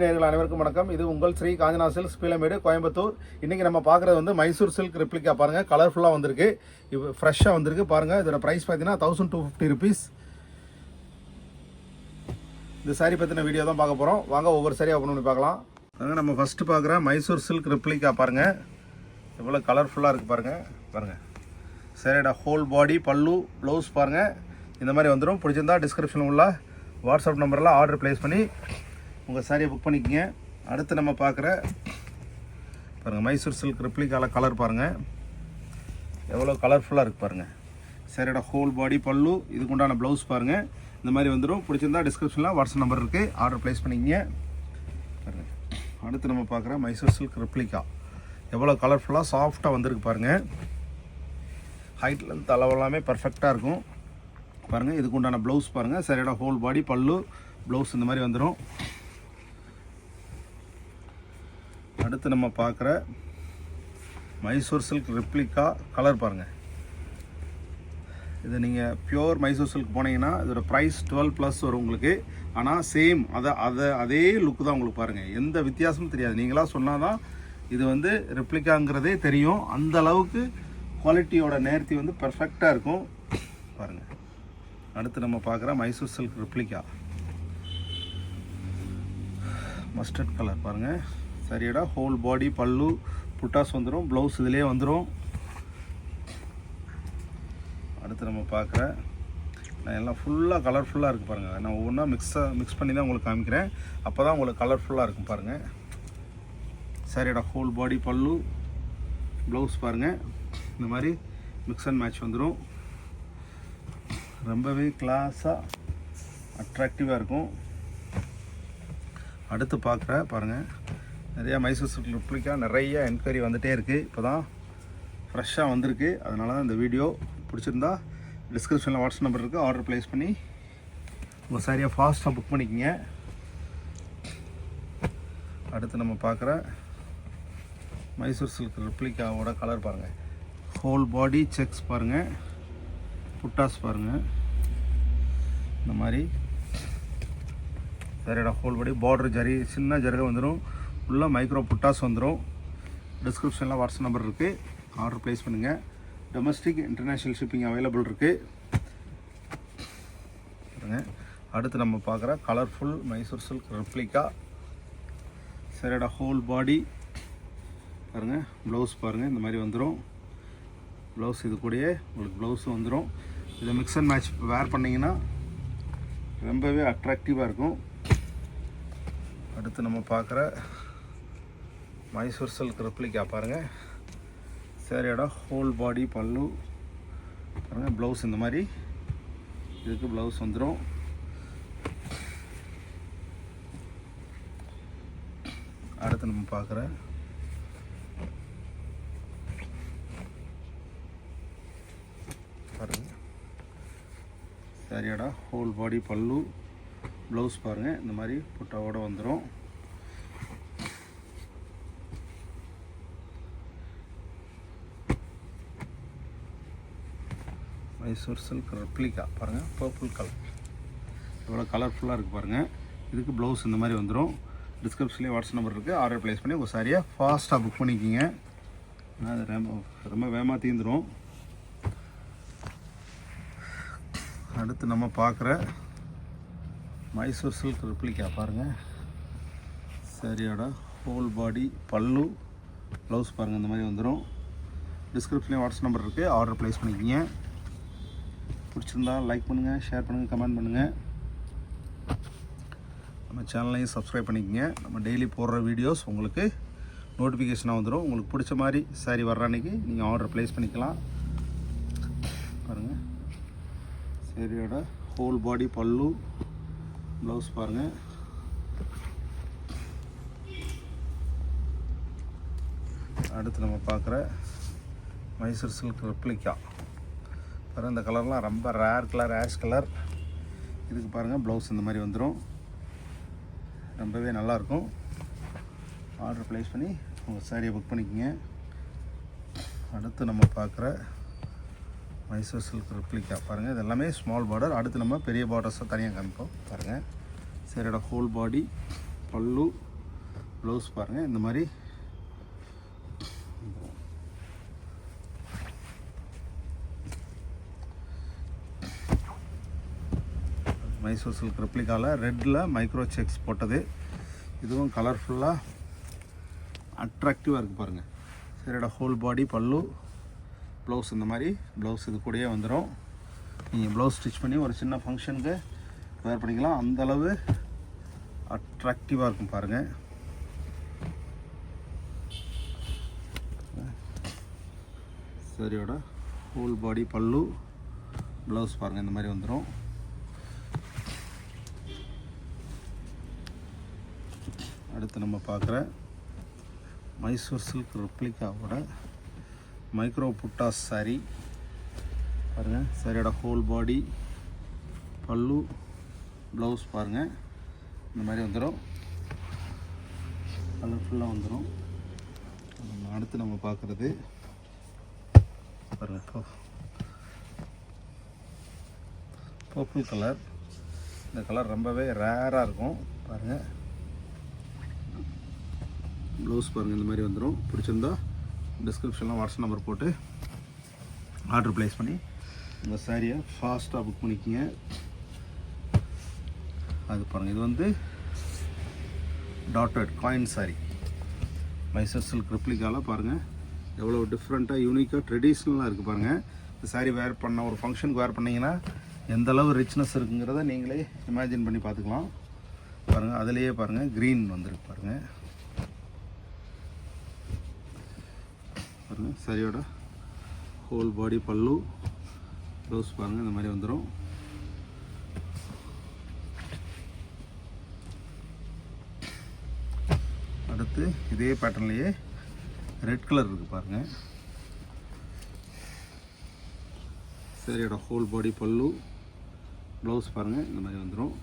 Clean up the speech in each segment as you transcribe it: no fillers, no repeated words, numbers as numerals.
நேயர்கள் அனைவருக்கும் வணக்கம். இது உங்கள் ஸ்ரீ காஞ்சனா சில்க்ஸ் பீளமேடு கோயம்புத்தூர். இன்றைக்கி நம்ம பார்க்குறது வந்து மைசூர் சில்க் ரெப்ளிகா. பாருங்கள், கலர்ஃபுல்லாக வந்திருக்கு, இப்போ ஃப்ரெஷ்ஷாக வந்திருக்கு. பாருங்கள், இதோட ப்ரைஸ் பார்த்தீங்கன்னா 1250 rupees. இந்த சாரீ பற்றின வீடியோ தான் பார்க்க போகிறோம். வாங்க ஒவ்வொரு சாரியாக ஓப்பன் பண்ணி பார்க்கலாம். பாருங்கள், நம்ம ஃபஸ்ட்டு பார்க்குற மைசூர் சில்க் ரெப்ளிகா. பாருங்கள் எவ்வளோ கலர்ஃபுல்லாக இருக்குது. பாருங்கள் சாரியோட ஹோல் பாடி, பல்லு, ப்ளவுஸ் பாருங்கள் இந்த மாதிரி வந்துடும். பிடிச்சிருந்தா டிஸ்கிரிப்ஷனில் உள்ள வாட்ஸ்அப் நம்பரில் ஆர்டர் ப்ளேஸ் பண்ணி உங்கள் சாரியை புக் பண்ணிக்கோங்க. அடுத்து நம்ம பார்க்குற பாருங்கள் மைசூர் சில்க் ரெப்ளிகாவில் கலர் பாருங்கள் எவ்வளோ கலர்ஃபுல்லாக இருக்குது. பாருங்கள் சாரியோட ஹோல் பாடி, பல்லு, இதுக்கு உண்டான ப்ளவுஸ் பாருங்கள் இந்த மாதிரி வந்துடும். பிடிச்சிருந்தா டிஸ்கிரிப்ஷனில் வாட்ஸ்அப் நம்பர் இருக்குது, ஆர்டர் ப்ளேஸ் பண்ணிக்கோங்க. பாருங்கள் அடுத்து நம்ம பார்க்குற மைசூர் சில்க் ரெப்ளிகா எவ்வளோ கலர்ஃபுல்லாக சாஃப்டாக வந்திருக்கு. பாருங்கள் ஹைட்டில் தளவெல்லாமே பர்ஃபெக்டாக இருக்கும். பாருங்கள் இதுக்கு உண்டான ப்ளவுஸ் பாருங்கள், சாரியோட ஹோல் பாடி, பல்லு, ப்ளவுஸ் இந்த மாதிரி வந்துடும். அடுத்து நம்ம பார்க்குற மைசூர் சில்க் ரெப்ளிகா கலர் பாருங்கள். இது நீங்கள் பியோர் மைசூர் சில்க் போனீங்கன்னா இதோட ப்ரைஸ் 12+ வரும் உங்களுக்கு. ஆனால் சேம் அதே லுக்கு தான் உங்களுக்கு. பாருங்கள் எந்த வித்தியாசமும் தெரியாது. நீங்களாக சொன்னால் தான் இது வந்து ரெப்ளிகாங்கிறதே தெரியும். அந்த அளவுக்கு குவாலிட்டியோட நேர்த்தி வந்து பர்ஃபெக்டாக இருக்கும். பாருங்கள் அடுத்து நம்ம பார்க்குற Mysore silk replica mustard colour பாருங்கள். சரியோட ஹோல் பாடி, பல்லு, புட்டாஸ் வந்துடும், ப்ளவுஸ் இதிலே வந்துடும். அடுத்து நம்ம பார்க்குற எல்லாம் ஃபுல்லாக கலர்ஃபுல்லாக இருக்குது. பாருங்கள் நான் ஒவ்வொன்றா மிக்ஸ் பண்ணி தான் உங்களுக்கு காமிக்கிறேன். அப்போ தான் உங்களுக்கு கலர்ஃபுல்லாக இருக்கும். பாருங்கள் சரியோட ஹோல் பாடி, பல்லு, ப்ளவுஸ் பாருங்கள் இந்த மாதிரி மிக்ஸ் அண்ட் மேட்ச் வந்துடும். ரொம்பவே கிளாஸாக அட்ராக்டிவாக இருக்கும். அடுத்து பார்க்குற பாருங்கள் நிறையா மைசூர் சில்க் ரெப்ளிகா நிறைய என்கொயரி வந்துகிட்டே இருக்குது. இப்போ தான் ஃப்ரெஷ்ஷாக வந்திருக்கு. அதனால தான் இந்த வீடியோ பிடிச்சிருந்தா டிஸ்கிரிப்ஷனில் வாட்ஸ்அப் நம்பர் இருக்குது, ஆர்டர் ப்ளேஸ் பண்ணி உங்கள் சாரியாக ஃபாஸ்ட்டாக புக் பண்ணிக்கோங்க. அடுத்து நம்ம பார்க்குற மைசூர் சில்க் ரெப்ளிகாவோட கலர் பாருங்கள். ஹோல் பாடி செக்ஸ் பாருங்கள், புட்டாஸ் பாருங்கள் இந்த மாதிரி. சரியோட ஹோல் பாடி பார்டர் ஜரி, சின்ன ஜருகை வந்துடும், உள்ள மைக்ரோ புட்டாஸ் வந்துடும். டிஸ்கிரிப்ஷனில் வாட்ஸ்அப் நம்பர் இருக்குது, ஆர்டர் ப்ளேஸ் பண்ணுங்கள். டொமஸ்டிக் இன்டர்நேஷ்னல் ஷிப்பிங் அவைலபிள் இருக்குது. அடுத்து நம்ம பார்க்குற கலர்ஃபுல் மைசூர் சில்க் ரெப்ளிகா. சரியோட ஹோல் பாடி பாருங்கள், ப்ளவுஸ் பாருங்கள் இந்த மாதிரி வந்துடும். ப்ளவுஸ் இது கூடயே உங்களுக்கு ப்ளவுஸும் வந்துடும். இதை மிக்ஸ் அண்ட் மேட்ச் வேர் பண்ணிங்கன்னா ரொம்பவே அட்ராக்டிவாக இருக்கும். அடுத்து நம்ம பார்க்குற மைசூர் சில்க் ரெப்ளிகா பாருங்கள். சாரியோட ஹோல் பாடி, பல்லு பாருங்கள், ப்ளவுஸ் இந்த மாதிரி இதுக்கு ப்ளவுஸ் வந்துடும். அடுத்து நம்ம பார்க்குற பாருங்கள் சாரியோட ஹோல் பாடி, பல்லு, ப்ளவுஸ் பாருங்கள் இந்த மாதிரி புட்டாவோடு வந்துடும். மைசூர் சில்க் ரெப்ளிகா பாருங்கள், பர்பிள் கலர் எவ்வளோ கலர்ஃபுல்லாக இருக்குது. பாருங்கள் இதுக்கு ப்ளவுஸ் இந்த மாதிரி வந்துடும். டிஸ்கிரிப்ஷன்லேயே வாட்ஸ்அப் நம்பர் இருக்குது, ஆர்டர் ப்ளேஸ் பண்ணி உங்கள் சாரியை ஃபாஸ்ட்டாக புக் பண்ணிக்கிங்க. அது ரொம்ப வேகமாக தீந்துடும். அடுத்து நம்ம பார்க்குற மைசூர் சில்க் ரெப்ளிகா பாருங்கள். சாரியோட ஹோல் பாடி, பல்லு, ப்ளவுஸ் பாருங்கள் இந்த மாதிரி வந்துடும். டிஸ்கிரிப்ஷன்லேயே வாட்ஸ்அப் நம்பர் இருக்குது, ஆர்டர் ப்ளேஸ் பண்ணிக்கிங்க. பிடிச்சிருந்தா லைக் பண்ணுங்கள், ஷேர் பண்ணுங்கள், கமெண்ட் பண்ணுங்கள். நம்ம சேனலையும் சப்ஸ்கிரைப் பண்ணிக்கோங்க. நம்ம டெய்லி போடுற வீடியோஸ் உங்களுக்கு நோட்டிஃபிகேஷனாக வந்துடும். உங்களுக்கு பிடிச்ச மாதிரி சாரி வர்ற அன்றைக்கி நீங்கள் ஆர்டர் ப்ளேஸ் பண்ணிக்கலாம். பாருங்கள் சாரியோட ஹோல் பாடி, பல்லு, ப்ளவுஸ் பாருங்கள். அடுத்து நம்ம பார்க்குற மைசூர் சில்க் ரெப்ளிகா பாருங்கள். இந்த கலர்லாம் ரொம்ப ரேர் கலர், ஆஷ் கலர். இதுக்கு பாருங்கள் ப்ளவுஸ் இந்த மாதிரி வந்துடும். ரொம்பவே நல்லாயிருக்கும். ஆர்டர் ப்ளேஸ் பண்ணி உங்கள் சாரியை புக் பண்ணிக்கோங்க. அடுத்து நம்ம பார்க்குற மைசூர் சில்க் ரெப்ளிகா பாருங்கள். இது எல்லாமே ஸ்மால் பார்டர். அடுத்து நம்ம பெரிய பார்டர்ஸை தனியாக காமிப்போம். பாருங்கள் சாரியோட ஹோல் பாடி, பல்லு, ப்ளவுஸ் பாருங்கள் இந்த மாதிரி மைசூர் சில்க் ரெப்ளிகாவில் ரெட்டில் மைக்ரோ செக்ஸ் போட்டது. இதுவும் கலர்ஃபுல்லாக அட்ராக்டிவாக இருக்குது பாருங்கள். சரியோட ஹோல் பாடி பல்லு ப்ளவுஸ் இந்த மாதிரி ப்ளவுஸ் இது கூடயே வந்துடும். நீங்கள் ப்ளவுஸ் ஸ்டிச் பண்ணி ஒரு சின்ன ஃபங்க்ஷனுக்கு வேர் பண்ணிக்கலாம். அந்தளவு அட்ராக்டிவாக இருக்கும் பாருங்கள். சரியோட ஹோல் பாடி பல்லு ப்ளவுஸ் பாருங்கள் இந்த மாதிரி வந்துடும். அடுத்து நம்ம பார்க்குற மைசூர் சில்க் ரெப்ளிகாவோட மைக்ரோ புட்டாஸ் சாரீ பாருங்கள். சாரியோட ஹோல் பாடி பல்லு ப்ளவுஸ் பாருங்கள் இந்த மாதிரி வந்துடும். கலர்ஃபுல்லாக வந்துடும். அடுத்து நம்ம பார்க்குறது பாருங்கள் பர்பிள் கலர். இந்த கலர் ரொம்பவே ரேராக இருக்கும் பாருங்கள். ப்ளவுஸ் பாருங்கள் இந்த மாதிரி வந்துடும். பிடிச்சிருந்தா டிஸ்கிரிப்ஷனில் வாட்ஸ்அப் நம்பர் போட்டு ஆர்டர் ப்ளேஸ் பண்ணி உங்கள் சாரியை ஃபாஸ்ட்டாக புக் பண்ணிக்கிங்க. அது பாருங்கள் இது வந்து dotted coin sari Mysore silk ரெப்ளிகாவில் பாருங்கள் எவ்வளோ டிஃப்ரெண்ட்டாக யூனிக்காக ட்ரெடிஷ்னலாக இருக்குது பாருங்கள். இந்த சாரீ வேர் பண்ண ஒரு ஃபங்க்ஷனுக்கு வேர் பண்ணிங்கன்னா எந்தளவு ரிச்னஸ் இருக்குங்கிறத நீங்களே இமேஜின் பண்ணி பார்த்துக்கலாம். பாருங்கள் அதிலேயே பாருங்கள் க்ரீன் வந்துருக்கு பாருங்கள். பாருங்கள் சாரியோட ஹோல் பாடி பல்லு ப்ளவுஸ் பாருங்கள் இந்த மாதிரி வந்துடும். அடுத்து இதே பேட்டர்ன்லேயே ரெட் கலர் இருக்குது பாருங்கள். சாரியோட ஹோல் பாடி பல்லு ப்ளவுஸ் பாருங்கள் இந்த மாதிரி வந்துடும்.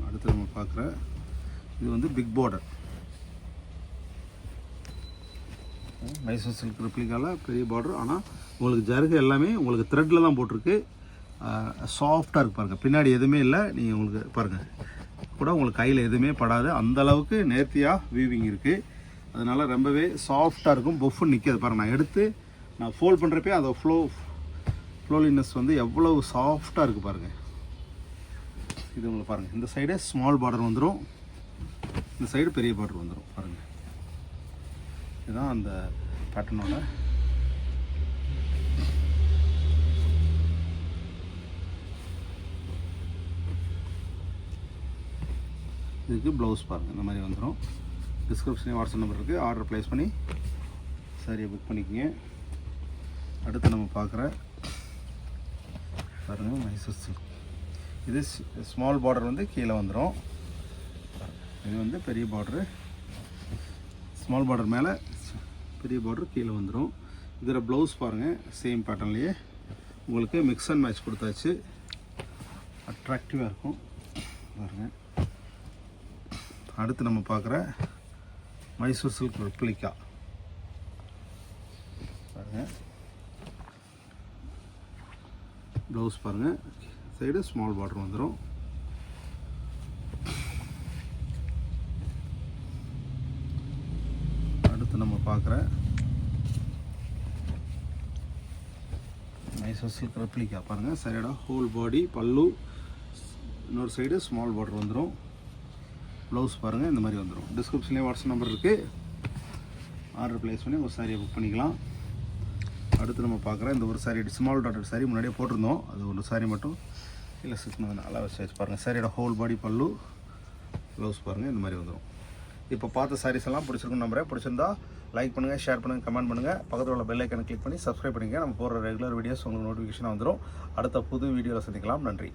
அடுத்து நம்ம பார்க்குற இது வந்து பிக் பார்டர் மைசூர் சில்க் ரெப்ளிகாவில் பெரிய பார்டர். ஆனால் உங்களுக்கு ஜருகு எல்லாமே உங்களுக்கு த்ரெட்டில் தான் போட்டிருக்கு. சாஃப்டாக இருக்குது பாருங்கள். பின்னாடி எதுவுமே இல்லை. நீங்கள் உங்களுக்கு பாருங்கள் கூட உங்களுக்கு கையில் எதுவுமே படாது. அந்தளவுக்கு நேர்த்தியாக வீவிங் இருக்குது. அதனால் ரொம்பவே சாஃப்டாக இருக்கும். பொஃபுன்னு நிற்காது பாருங்கள். நான் எடுத்து நான் ஃபோல்ட் பண்ணுறப்பே அந்த ஃப்ளோலினஸ் வந்து எவ்வளோ சாஃப்டாக இருக்குது பாருங்கள். இது உங்களுக்கு பாருங்கள் இந்த சைடு ஸ்மால் பார்டர் வந்துடும். இந்த சைடு பெரிய பார்டர் வந்துடும் பாருங்கள். இதுதான் அந்த பேட்டர்னோட இதுக்கு ப்ளவுஸ் பாருங்கள் இந்த மாதிரி வந்துடும். டிஸ்கிரிப்ஷனே வாட்ஸ்அப் நம்பர் இருக்குது. ஆர்டர் ப்ளேஸ் பண்ணி சாரியை புக் பண்ணிக்கோங்க. அடுத்து நம்ம பார்க்குற பாருங்கள் மைசூர் சில்க். இது ஸ்மால் பார்டர் வந்து கீழே வந்துடும். இது வந்து பெரிய பார்டரு. ஸ்மால் பார்டர் மேலே பெரிய பார்டர் கீழே வந்துடும். இதில் ப்ளவுஸ் பாருங்கள் சேம் பேட்டர்ன்லேயே உங்களுக்கு மிக்ஸ் அண்ட் மேட்ச் கொடுத்தாச்சு. அட்ராக்டிவாக இருக்கும் பாருங்கள். அடுத்து நம்ம பார்க்குற மைசூர் சில்க் ரெப்ளிகா பாருங்கள். ப்ளவுஸ் பாருங்கள் சைடு ஸ்மால் பார்டர் வந்துடும். அடுத்து நம்ம பார்க்குற மைசூர் சில்க் ரெப்ளிகா பாருங்கள். சரியோட ஹோல் பாடி பல்லு இன்னொரு சைடு ஸ்மால் பார்டர் வந்துடும். ப்ளவுஸ் பாருங்கள் இந்த மாதிரி வந்துடும். டிஸ்கிரிப்ஷன்லேயே வாட்ஸ்அப் நம்பர் இருக்குது. ஆர்டர் ப்ளேஸ் பண்ணி ஒரு சாரியை புக் பண்ணிக்கலாம். அடுத்து நம்ம பார்க்குற இந்த ஒரு சாரி ஸ்மால் டாட்டட் சாரி முன்னாடியே போட்டிருந்தோம். அது ஒரு சாரி மட்டும் இல்லை நல்லா வச்சு பாருங்கள். சாரியோட ஹோல் பாடி பல்லு ப்ளவுஸ் பாருங்கள் இந்த மாதிரி வந்துடும். இப்போ பார்த்த சாரீஸ் எல்லாம் பிடிச்சிருக்குன்னு நம்புறேன். பிடிச்சிருந்தா லைக் பண்ணுங்கள், ஷேர் பண்ணுங்கள், கமெண்ட் பண்ணுங்கள். பக்கத்தில் உள்ள பெல் ஐக்கனை கிளிக் பண்ணி சப்ஸ்கிரைப் பண்ணிங்க. நம்ம போகிற ரெகுலர் வீடியோஸ் உங்களுக்கு நோட்டிஃபிகேஷனாக வந்துடும். அடுத்த புது வீடியோவில் சந்திக்கலாம். நன்றி.